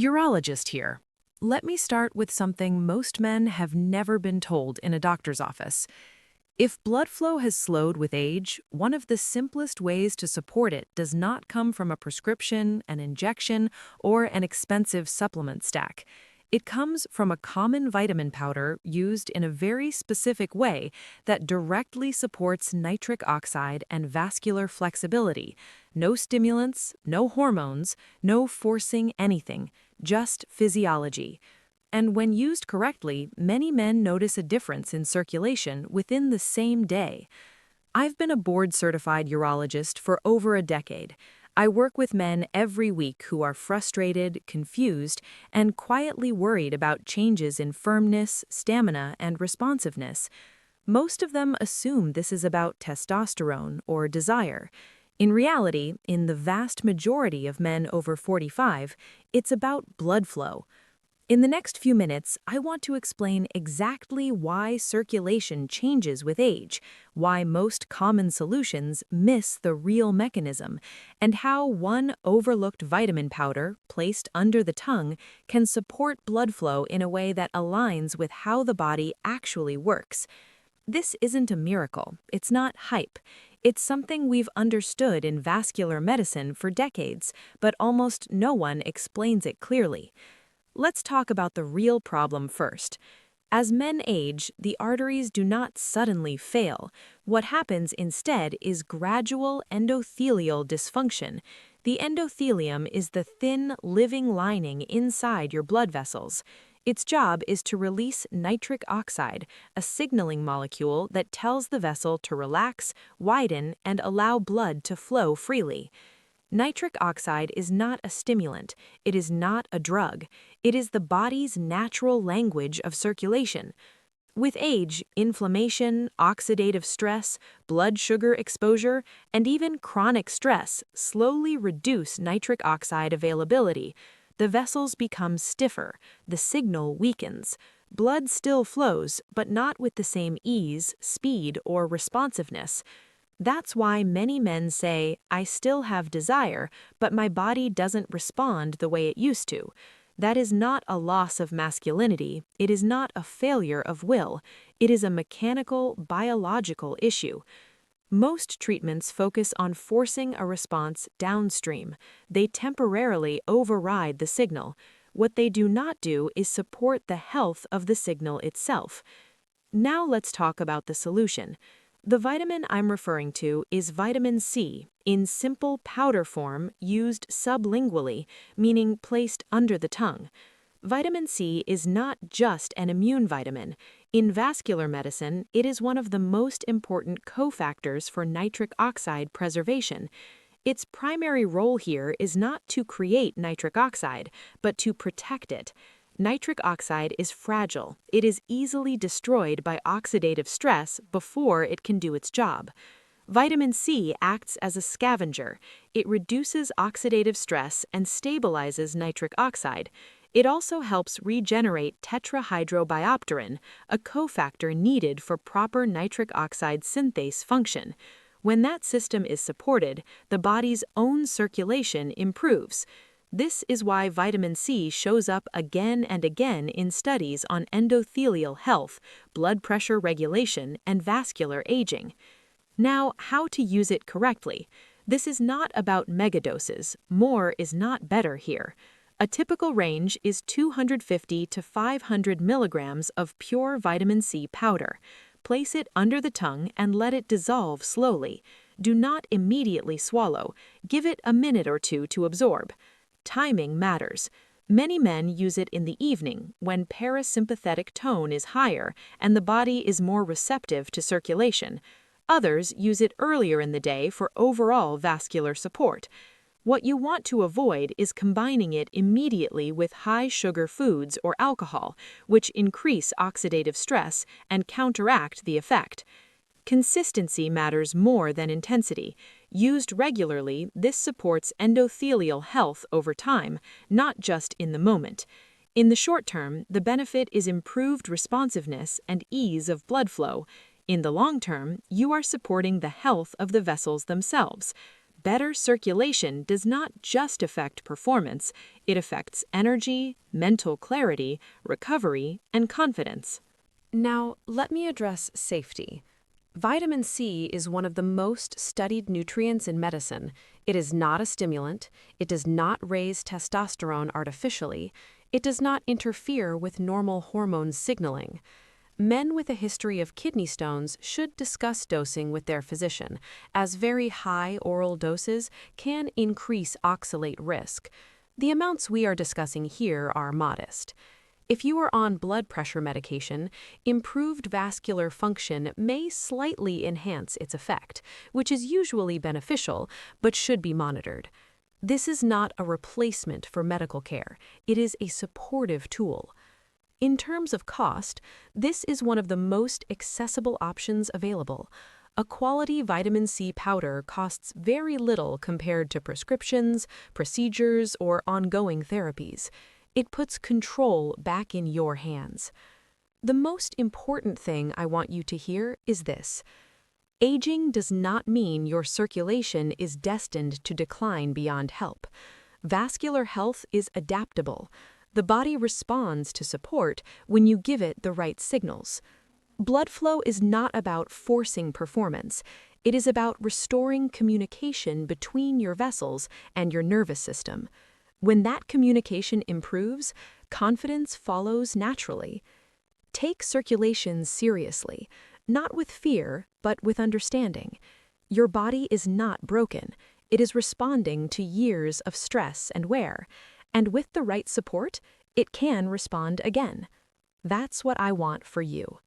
Urologist here. Let me start with something most men have never been told in a doctor's office. If blood flow has slowed with age, one of the simplest ways to support it does not come from a prescription, an injection, or an expensive supplement stack. It comes from a common vitamin powder used in a very specific way that directly supports nitric oxide and vascular flexibility. No stimulants, no hormones, no forcing anything, just physiology. And when used correctly, many men notice a difference in circulation within the same day. I've been a board-certified urologist for over a decade. I work with men every week who are frustrated, confused, and quietly worried about changes in firmness, stamina, and responsiveness. Most of them assume this is about testosterone or desire. In reality, in the vast majority of men over 45, it's about blood flow. In the next few minutes, I want to explain exactly why circulation changes with age, why most common solutions miss the real mechanism, and how one overlooked vitamin powder placed under the tongue can support blood flow in a way that aligns with how the body actually works. This isn't a miracle. It's not hype. It's something we've understood in vascular medicine for decades, but almost no one explains it clearly. Let's talk about the real problem first. As men age, the arteries do not suddenly fail. What happens instead is gradual endothelial dysfunction. The endothelium is the thin, living lining inside your blood vessels. Its job is to release nitric oxide, a signaling molecule that tells the vessel to relax, widen, and allow blood to flow freely. Nitric oxide is not a stimulant. It is not a drug. It is the body's natural language of circulation. With age, inflammation, oxidative stress, blood sugar exposure, and even chronic stress slowly reduce nitric oxide availability. The vessels become stiffer, the signal weakens. Blood still flows, but not with the same ease, speed, or responsiveness. That's why many men say, "I still have desire, but my body doesn't respond the way it used to." That is not a loss of masculinity. It is not a failure of will. It is a mechanical, biological issue. Most treatments focus on forcing a response downstream. They temporarily override the signal. What they do not do is support the health of the signal itself. Now let's talk about the solution. The vitamin I'm referring to is vitamin C, in simple powder form used sublingually, meaning placed under the tongue. Vitamin C is not just an immune vitamin. In vascular medicine, it is one of the most important cofactors for nitric oxide preservation. Its primary role here is not to create nitric oxide, but to protect it. Nitric oxide is fragile. It is easily destroyed by oxidative stress before it can do its job. Vitamin C acts as a scavenger. It reduces oxidative stress and stabilizes nitric oxide. It also helps regenerate tetrahydrobiopterin, a cofactor needed for proper nitric oxide synthase function. When that system is supported, the body's own circulation improves. This is why vitamin C shows up again and again in studies on endothelial health, blood pressure regulation, and vascular aging. Now, how to use it correctly. This is not about megadoses. More is not better here. A typical range is 250 to 500 milligrams of pure vitamin C powder. Place it under the tongue and let it dissolve slowly. Do not immediately swallow. Give it a minute or two to absorb. Timing matters. Many men use it in the evening when parasympathetic tone is higher and the body is more receptive to circulation. Others use it earlier in the day for overall vascular support. What you want to avoid is combining it immediately with high-sugar foods or alcohol, which increase oxidative stress and counteract the effect. Consistency matters more than intensity. Used regularly, this supports endothelial health over time, not just in the moment. In the short term, the benefit is improved responsiveness and ease of blood flow. In the long term, you are supporting the health of the vessels themselves. Better circulation does not just affect performance, it affects energy, mental clarity, recovery, and confidence. Now, let me address safety. Vitamin C is one of the most studied nutrients in medicine. It is not a stimulant, it does not raise testosterone artificially, it does not interfere with normal hormone signaling. Men with a history of kidney stones should discuss dosing with their physician, as very high oral doses can increase oxalate risk. The amounts we are discussing here are modest. If you are on blood pressure medication, improved vascular function may slightly enhance its effect, which is usually beneficial but should be monitored. This is not a replacement for medical care, it is a supportive tool. In terms of cost, this is one of the most accessible options available. A quality vitamin C powder costs very little compared to prescriptions, procedures, or ongoing therapies. It puts control back in your hands. The most important thing I want you to hear is this. Aging does not mean your circulation is destined to decline beyond help. Vascular health is adaptable. The body responds to support when you give it the right signals. Blood flow is not about forcing performance. It is about restoring communication between your vessels and your nervous system. When that communication improves, confidence follows naturally. Take circulation seriously, not with fear, but with understanding. Your body is not broken. It is responding to years of stress and wear, and with the right support, it can respond again. That's what I want for you.